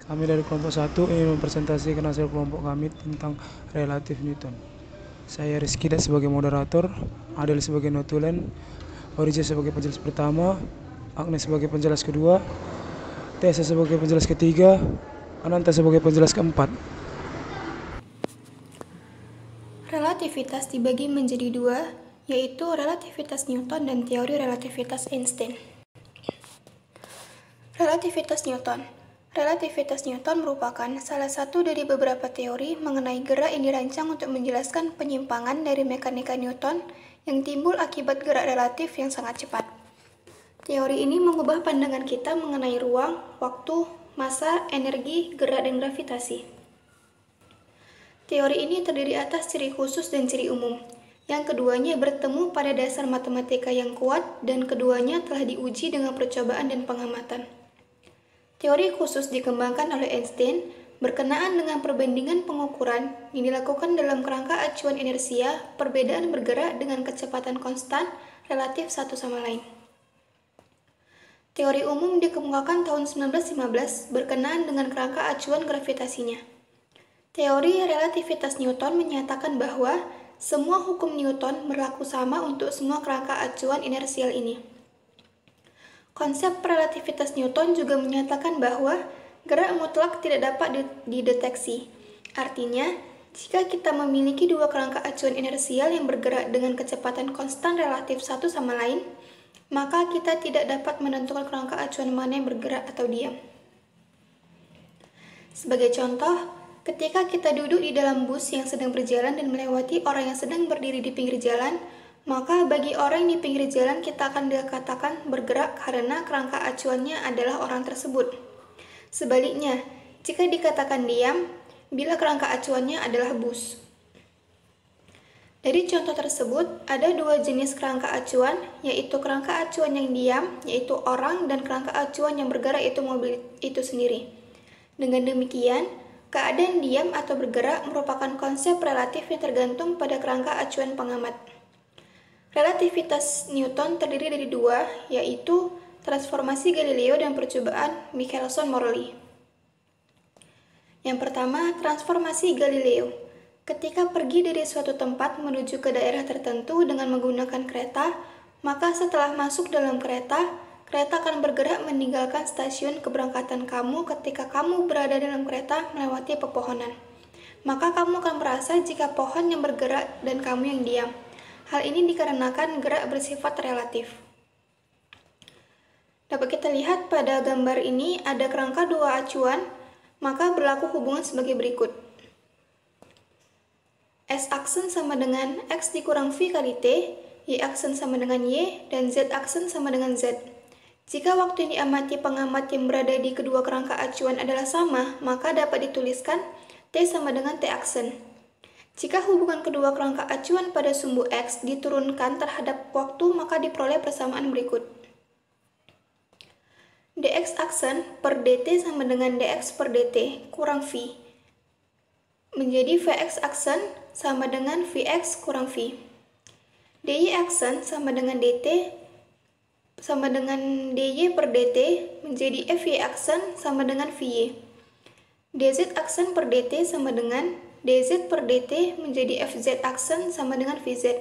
Kami dari kelompok 1 ingin mempresentasikan hasil kelompok kami tentang relatif Newton. Saya Rizky sebagai moderator, Adel sebagai notulen, Orija sebagai penjelas pertama, Agnes sebagai penjelas kedua, Tessa sebagai penjelas ketiga, Ananta sebagai penjelas keempat. Relativitas dibagi menjadi dua, yaitu relativitas Newton dan teori relativitas Einstein. Relativitas Newton. Relativitas Newton merupakan salah satu dari beberapa teori mengenai gerak yang dirancang untuk menjelaskan penyimpangan dari mekanika Newton yang timbul akibat gerak relatif yang sangat cepat. Teori ini mengubah pandangan kita mengenai ruang, waktu, massa, energi, gerak, dan gravitasi. Teori ini terdiri atas ciri khusus dan ciri umum. Yang keduanya bertemu pada dasar matematika yang kuat dan keduanya telah diuji dengan percobaan dan pengamatan. Teori khusus dikembangkan oleh Einstein berkenaan dengan perbandingan pengukuran yang dilakukan dalam kerangka acuan inersia perbedaan bergerak dengan kecepatan konstan relatif satu sama lain. Teori umum dikemukakan tahun 1915 berkenaan dengan kerangka acuan gravitasinya. Teori relativitas Newton menyatakan bahwa semua hukum Newton berlaku sama untuk semua kerangka acuan inersial ini. Konsep relativitas Newton juga menyatakan bahwa gerak mutlak tidak dapat dideteksi. Artinya, jika kita memiliki dua kerangka acuan inersial yang bergerak dengan kecepatan konstan relatif satu sama lain, maka kita tidak dapat menentukan kerangka acuan mana yang bergerak atau diam. Sebagai contoh, ketika kita duduk di dalam bus yang sedang berjalan dan melewati orang yang sedang berdiri di pinggir jalan, maka bagi orang di pinggir jalan kita akan dikatakan bergerak karena kerangka acuannya adalah orang tersebut. Sebaliknya, jika dikatakan diam, bila kerangka acuannya adalah bus. Dari contoh tersebut, ada dua jenis kerangka acuan, yaitu kerangka acuan yang diam, yaitu orang, dan kerangka acuan yang bergerak, yaitu mobil itu sendiri. Dengan demikian, keadaan diam atau bergerak merupakan konsep relatif yang tergantung pada kerangka acuan pengamat. Relativitas Newton terdiri dari dua, yaitu transformasi Galileo dan percobaan Michelson-Morley. Yang pertama, transformasi Galileo. Ketika pergi dari suatu tempat menuju ke daerah tertentu dengan menggunakan kereta, maka setelah masuk dalam kereta, kereta akan bergerak meninggalkan stasiun keberangkatan kamu ketika kamu berada dalam kereta melewati pepohonan. Maka kamu akan merasa jika pohon yang bergerak dan kamu yang diam. Hal ini dikarenakan gerak bersifat relatif. Dapat kita lihat pada gambar ini ada kerangka dua acuan, maka berlaku hubungan sebagai berikut. S aksen sama dengan X dikurang V kali T, Y aksen sama dengan Y, dan Z aksen sama dengan Z. Jika waktu yang diamati pengamat yang berada di kedua kerangka acuan adalah sama, maka dapat dituliskan T sama dengan T aksen. Jika hubungan kedua kerangka acuan pada sumbu X diturunkan terhadap waktu, maka diperoleh persamaan berikut. dx aksen per dt sama dengan dx per dt kurang V. Menjadi Vx aksen sama dengan Vx kurang V. dy aksen sama dengan dt sama dengan dy per dt menjadi Fy aksen sama dengan Vy. dz aksen per dt sama dengan dz per dt menjadi Fz aksen sama dengan Vz,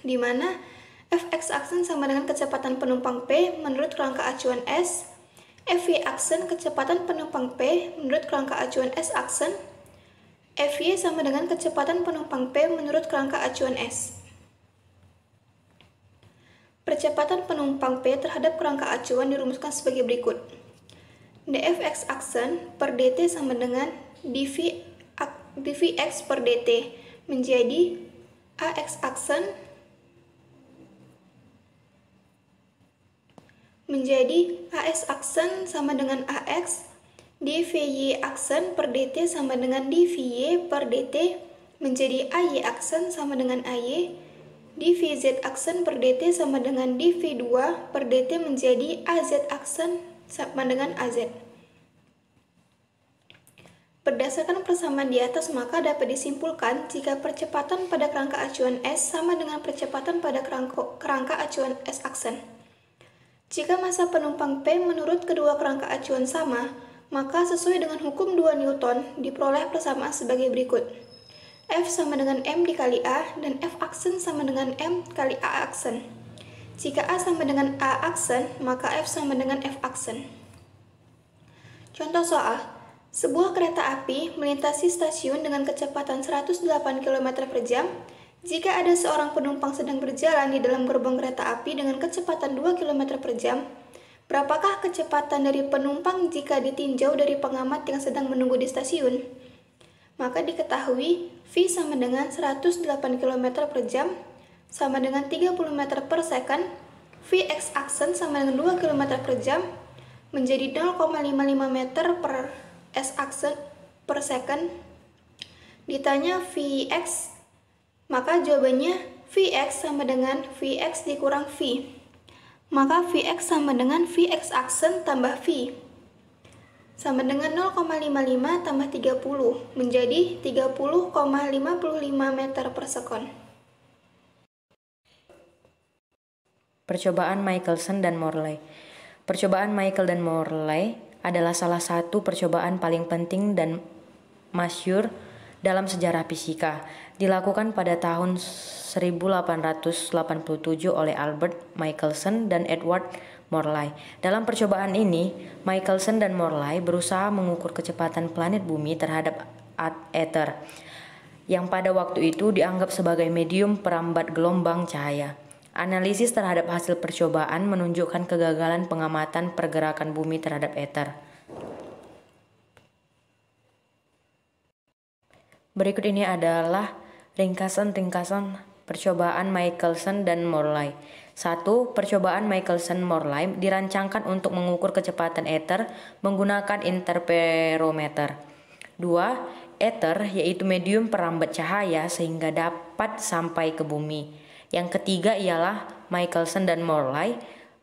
di mana Fx aksen sama dengan kecepatan penumpang P menurut kerangka acuan S, Fy aksen kecepatan penumpang P menurut kerangka acuan S aksen, Fy sama dengan kecepatan penumpang P menurut kerangka acuan S. Percepatan penumpang P terhadap kerangka acuan dirumuskan sebagai berikut. dfx aksen per dt sama dengan dvx per dt menjadi ax aksen menjadi as aksen sama dengan ax, dvy aksen per dt sama dengan dvy per dt menjadi ay aksen sama dengan ay, dvz aksen per dt sama dengan dv2 per dt menjadi az aksen sama dengan az. Berdasarkan persamaan di atas, maka dapat disimpulkan jika percepatan pada kerangka acuan S sama dengan percepatan pada kerangka acuan S aksen. Jika massa penumpang P menurut kedua kerangka acuan sama, Maka sesuai dengan hukum 2 Newton, diperoleh persamaan sebagai berikut. F sama dengan M dikali A, dan F aksen sama dengan M kali A aksen. Jika A sama dengan A aksen, maka F sama dengan F aksen. Contoh soal, sebuah kereta api melintasi stasiun dengan kecepatan 108 km per jam. Jika ada seorang penumpang sedang berjalan di dalam gerbong kereta api dengan kecepatan 2 km per jam, berapakah kecepatan dari penumpang jika ditinjau dari pengamat yang sedang menunggu di stasiun? Maka diketahui V sama dengan 108 km per jam sama dengan 30 meter per second, Vx aksen sama dengan 2 km per jam, menjadi 0,55 meter per s aksen per second. Ditanya Vx, maka jawabannya Vx sama dengan Vx dikurang V. Maka Vx sama dengan Vx aksen tambah V. Sama dengan 0,55 tambah 30, menjadi 30,55 meter per sekon. Percobaan Michelson dan Morley. Percobaan Michael dan Morley adalah salah satu percobaan paling penting dan masyhur dalam sejarah fisika. Dilakukan pada tahun 1887 oleh Albert Michelson dan Edward Morley. Dalam percobaan ini, Michelson dan Morley berusaha mengukur kecepatan planet bumi terhadap ether, yang pada waktu itu dianggap sebagai medium perambat gelombang cahaya. Analisis terhadap hasil percobaan menunjukkan kegagalan pengamatan pergerakan bumi terhadap ether. Berikut ini adalah ringkasan percobaan Michelson dan Morley. 1. Percobaan Michelson-Morley dirancangkan untuk mengukur kecepatan ether menggunakan interferometer. 2. Ether yaitu medium perambat cahaya sehingga dapat sampai ke bumi. Yang ketiga ialah Michelson dan Morley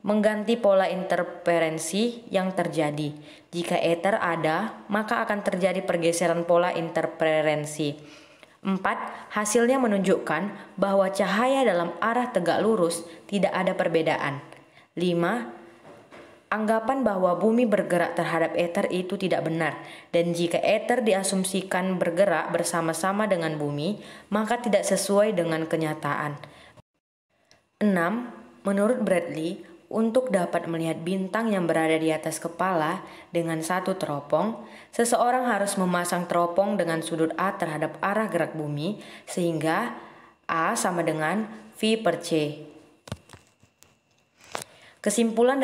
mengganti pola interferensi yang terjadi. Jika ether ada, maka akan terjadi pergeseran pola interferensi. 4. Hasilnya menunjukkan bahwa cahaya dalam arah tegak lurus tidak ada perbedaan. 5. Anggapan bahwa bumi bergerak terhadap ether itu tidak benar, dan jika ether diasumsikan bergerak bersama-sama dengan bumi, maka tidak sesuai dengan kenyataan. 6. Menurut Bradley, untuk dapat melihat bintang yang berada di atas kepala dengan satu teropong, seseorang harus memasang teropong dengan sudut A terhadap arah gerak bumi, sehingga A sama dengan V per C. Kesimpulan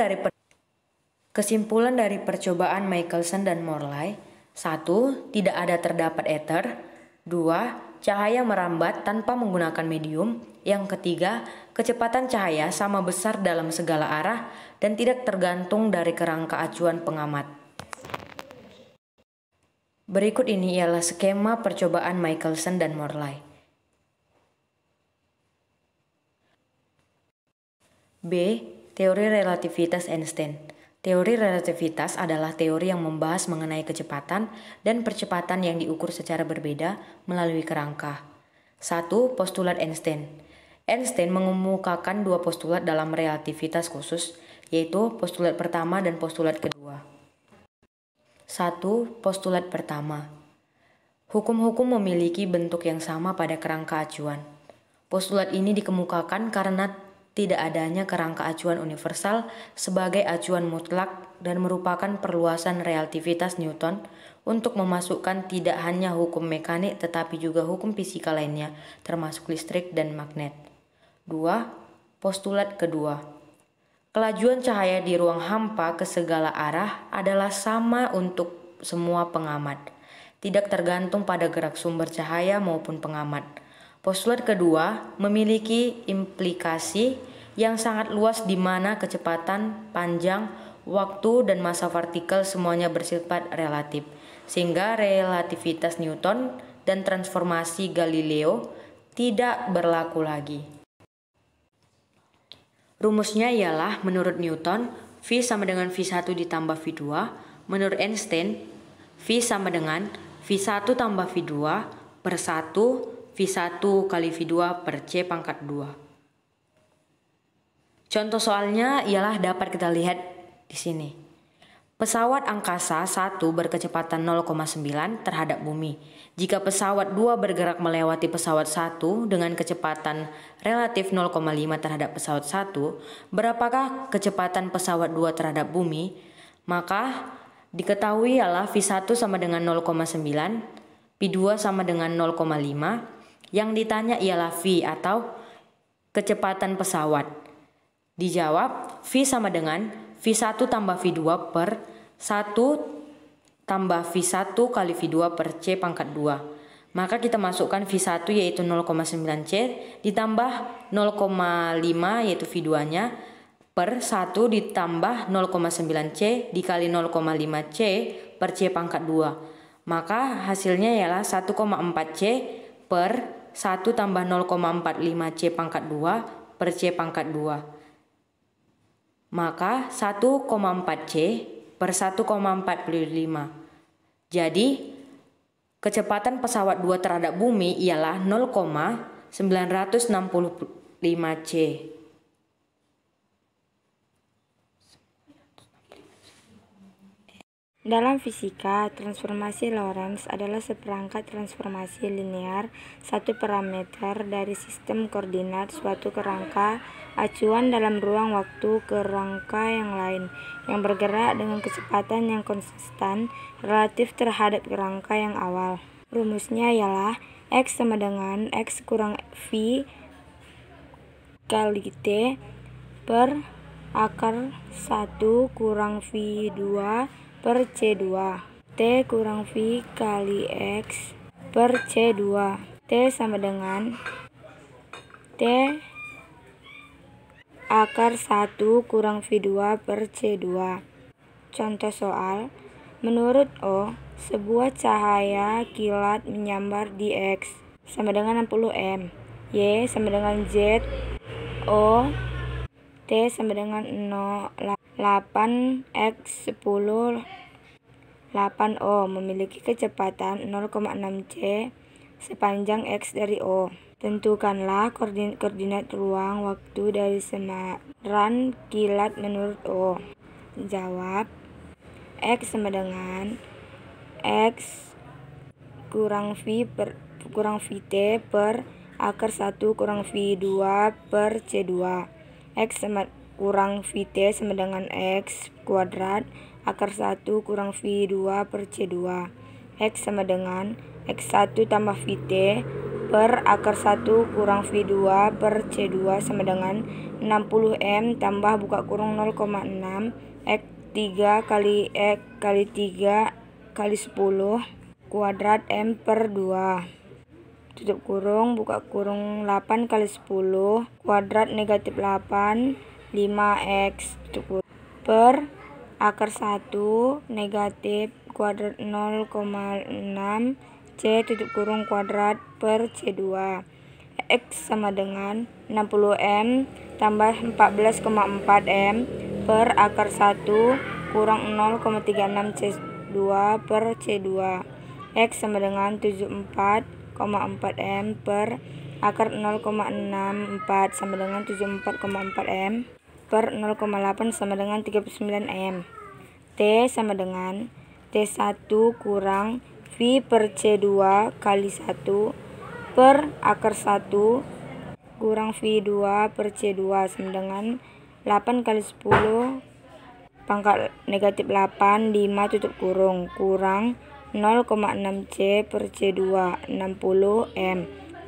dari percobaan Michelson dan Morley: 1. Tidak ada terdapat ether. 2. Cahaya merambat tanpa menggunakan medium. Yang ketiga, kecepatan cahaya sama besar dalam segala arah dan tidak tergantung dari kerangka acuan pengamat. Berikut ini ialah skema percobaan Michelson dan Morley. B. Teori relativitas Einstein. Teori relativitas adalah teori yang membahas mengenai kecepatan dan percepatan yang diukur secara berbeda melalui kerangka. 1. Postulat Einstein. Einstein mengemukakan dua postulat dalam relativitas khusus, yaitu postulat pertama dan postulat kedua. 1. Postulat pertama. Hukum-hukum memiliki bentuk yang sama pada kerangka acuan. Postulat ini dikemukakan karena tidak adanya kerangka acuan universal sebagai acuan mutlak dan merupakan perluasan relativitas Newton untuk memasukkan tidak hanya hukum mekanik tetapi juga hukum fisika lainnya termasuk listrik dan magnet. 2. Postulat kedua. Kelajuan cahaya di ruang hampa ke segala arah adalah sama untuk semua pengamat, tidak tergantung pada gerak sumber cahaya maupun pengamat. Postulat kedua memiliki implikasi yang sangat luas di mana kecepatan, panjang, waktu, dan massa partikel semuanya bersifat relatif, sehingga relativitas Newton dan transformasi Galileo tidak berlaku lagi. Rumusnya ialah menurut Newton, V sama dengan V1 ditambah V2, menurut Einstein, V sama dengan V1 tambah V2 per 1 V1 kali V2 per C pangkat 2. Contoh soalnya ialah dapat kita lihat di sini. Pesawat angkasa 1 berkecepatan 0,9 terhadap bumi. Jika pesawat 2 bergerak melewati pesawat 1 dengan kecepatan relatif 0,5 terhadap pesawat 1, berapakah kecepatan pesawat 2 terhadap bumi? Maka diketahui ialah V1 sama dengan 0,9, V2 sama dengan 0,5. Yang ditanya ialah V atau kecepatan pesawat. Dijawab V sama dengan V1 tambah V2 per 1 tambah V1 kali V2 per C pangkat 2. Maka kita masukkan V1 yaitu 0,9C ditambah 0,5 yaitu V2-nya per 1 ditambah 0,9C dikali 0,5C per C pangkat 2. Maka hasilnya ialah 1,4C per 1 tambah 0,45C pangkat 2 per C pangkat 2. Maka 1,4C per 1,45. Jadi kecepatan pesawat 2 terhadap bumi ialah 0,965C. Dalam fisika, transformasi Lorentz adalah seperangkat transformasi linear satu parameter dari sistem koordinat suatu kerangka acuan dalam ruang waktu ke rangka yang lain yang bergerak dengan kecepatan yang konstan relatif terhadap kerangka yang awal. Rumusnya ialah X sama dengan X kurang V kali T per akar 1 kurang V2 per C2. T kurang V kali X per C2. T sama dengan T akar 1 kurang V2 per C2. Contoh soal, menurut O, sebuah cahaya kilat menyambar di X sama dengan 60 M, Y sama dengan Z, O, T sama dengan 8X 10 8O memiliki kecepatan 0,6C sepanjang X dari O. Tentukanlah koordinat ruang waktu dari semaran kilat menurut O. Jawab, X sama dengan X kurang VT per akar 1 kurang V2 per C2. X kurang VT sama dengan X kuadrat akar 1 kurang V2 per C2. X sama dengan X1 tambah VT per akar 1 kurang V2 per C2 sama dengan 60M tambah buka kurung 0,6 X3 kali X kali 3 kali 10 kuadrat M per 2 tutup kurung buka kurung 8 kali 10 kuadrat negatif 8 5X tutup kurung per akar 1 negatif kuadrat 0,6 C tutup kurung kuadrat per C2. X sama dengan 60M tambah 14,4M per akar 1 kurang 0,36 C2 per C2. X sama dengan 74,4M per akar 0,64 sama dengan 74,4M per 0,8 sama dengan 39M. T sama dengan T1 kurang V per C2 kali 1 per akar 1 kurang V2 per C2 sama dengan 8 kali 10 pangkat negatif 8 5 tutup kurung kurang 0,6C per C2 60M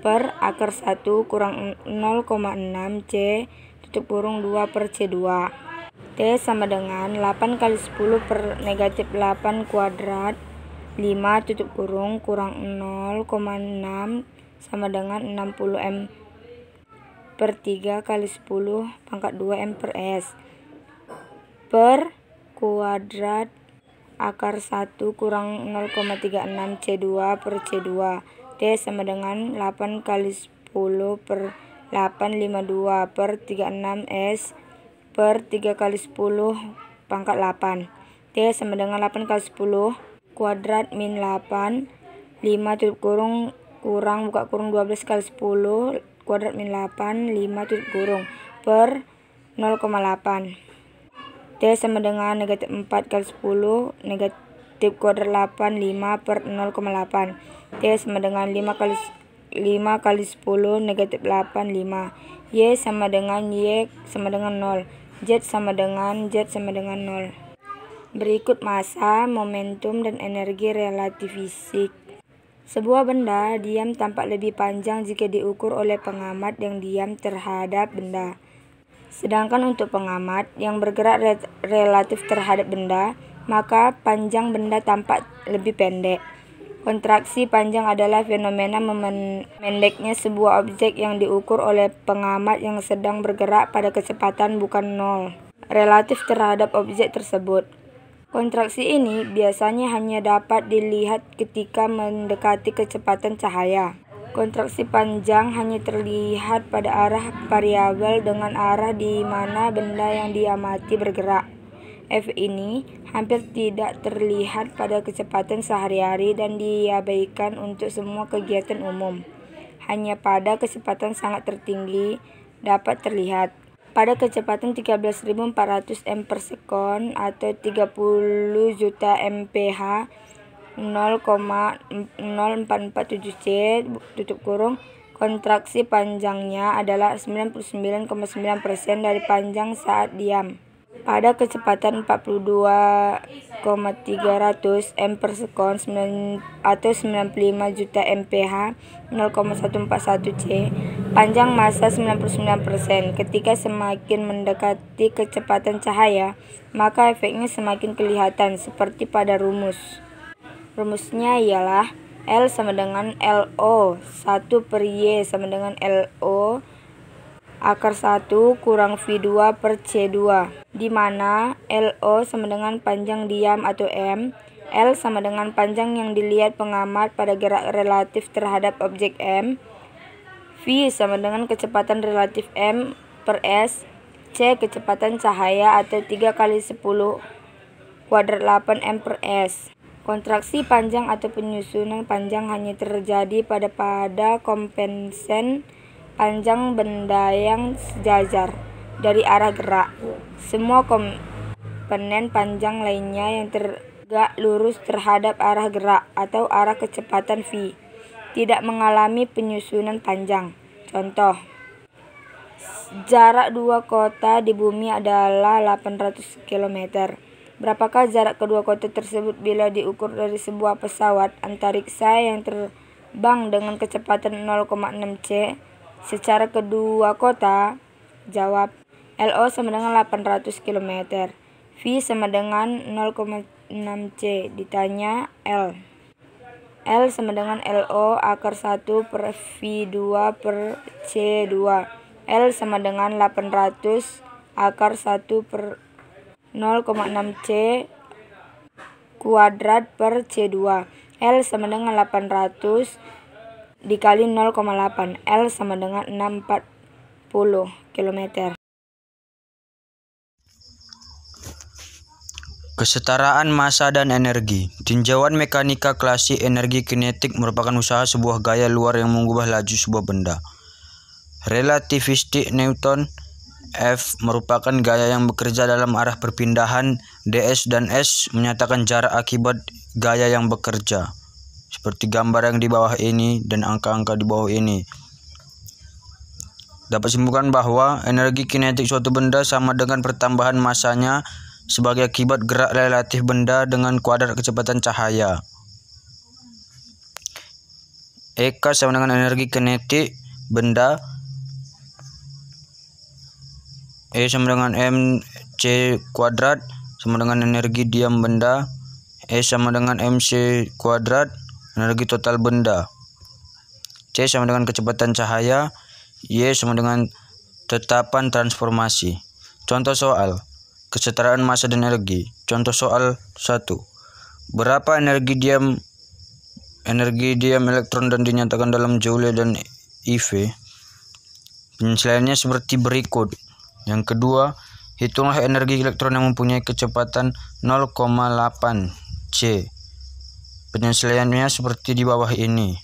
per akar 1 kurang 0,6C tutup kurung 2 per C2. T sama dengan 8 kali 10 per negatif 8 kuadrat 5 tutup kurung kurang 0,6 sama dengan 60M per 3 kali 10 pangkat 2M per S per kuadrat akar 1 kurang 0,36 C2 per C2. T sama dengan 8 kali 10 per 852 per 36 S per 3 kali 10 pangkat 8. T sama dengan 8 kali 10 kuadrat min 8 5 tutup kurung kurang buka kurung 12 kali 10 kuadrat min 8 5 tutup kurung per 0,8. T sama dengan negatif 4 kali 10 negatif kuadrat 8 5 per 0,8. T sama dengan 5 kali 10 negatif 8 5. Y sama dengan 0. Z sama dengan 0. Berikut massa, momentum, dan energi relatif fisik. Sebuah benda diam tampak lebih panjang jika diukur oleh pengamat yang diam terhadap benda. Sedangkan untuk pengamat yang bergerak relatif terhadap benda, maka panjang benda tampak lebih pendek. Kontraksi panjang adalah fenomena memendeknya sebuah objek yang diukur oleh pengamat yang sedang bergerak pada kecepatan bukan nol relatif terhadap objek tersebut. Kontraksi ini biasanya hanya dapat dilihat ketika mendekati kecepatan cahaya. Kontraksi panjang hanya terlihat pada arah variabel dengan arah di mana benda yang diamati bergerak. F ini hampir tidak terlihat pada kecepatan sehari-hari dan diabaikan untuk semua kegiatan umum. Hanya pada kecepatan sangat tertinggi dapat terlihat. Pada kecepatan 13.400 m per sekon atau 30 juta mph 0,0447 C kontraksi panjangnya adalah 99,9% dari panjang saat diam. Pada kecepatan 42,300 m per sekon atau 95 juta mph 0,141 C, panjang massa 99%. Ketika semakin mendekati kecepatan cahaya, maka efeknya semakin kelihatan seperti pada rumus. Rumusnya ialah L sama dengan LO 1 per Y sama dengan LO akar 1 kurang V2 per C2, di mana LO sama dengan panjang diam atau M, L sama dengan panjang yang dilihat pengamat pada gerak relatif terhadap objek M, V sama dengan kecepatan relatif M per S, C kecepatan cahaya atau 3 kali 10 kuadrat 8 M per S. Kontraksi panjang atau penyusunan panjang hanya terjadi pada komponsen panjang benda yang sejajar dari arah gerak. Semua komponen panjang lainnya yang tegak lurus terhadap arah gerak atau arah kecepatan V tidak mengalami penyusunan panjang. Contoh, jarak dua kota di bumi adalah 800 km. Berapakah jarak kedua kota tersebut bila diukur dari sebuah pesawat antariksa yang terbang dengan kecepatan 0,6 C secara kedua kota? Jawab, LO sama dengan 800 km, V sama dengan 0,6 C. Ditanya L sama dengan LO akar 1 per V2 per C2. L sama dengan 800 akar 1 per 0,6 C kuadrat per C2. L sama dengan 800 dikali 0,8. L sama dengan 640 km. Kesetaraan massa dan energi. Tinjauan mekanika klasik, energi kinetik merupakan usaha sebuah gaya luar yang mengubah laju sebuah benda. Relativistik Newton, F merupakan gaya yang bekerja dalam arah perpindahan. ds dan s menyatakan jarak akibat gaya yang bekerja, seperti gambar yang di bawah ini dan angka-angka di bawah ini. Dapat simpulkan bahwa energi kinetik suatu benda sama dengan pertambahan massanya sebagai akibat gerak relatif benda dengan kuadrat kecepatan cahaya. EK sama dengan energi kinetik benda, E sama dengan mc kuadrat sama dengan energi diam benda, E sama dengan mc kuadrat energi total benda, C sama dengan kecepatan cahaya, Y sama dengan tetapan transformasi. Contoh soal kesetaraan massa dan energi. Contoh soal 1. Berapa energi diam elektron dan dinyatakan dalam Joule dan IV? Penyesuaiannya seperti berikut. Yang kedua, hitunglah energi elektron yang mempunyai kecepatan 0,8 C. Penyesuaiannya seperti di bawah ini.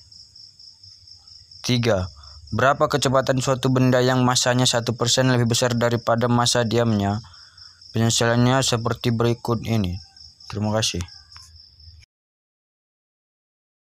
3. Berapa kecepatan suatu benda yang massanya 1% lebih besar daripada massa diamnya? Penjelasannya seperti berikut ini. Terima kasih.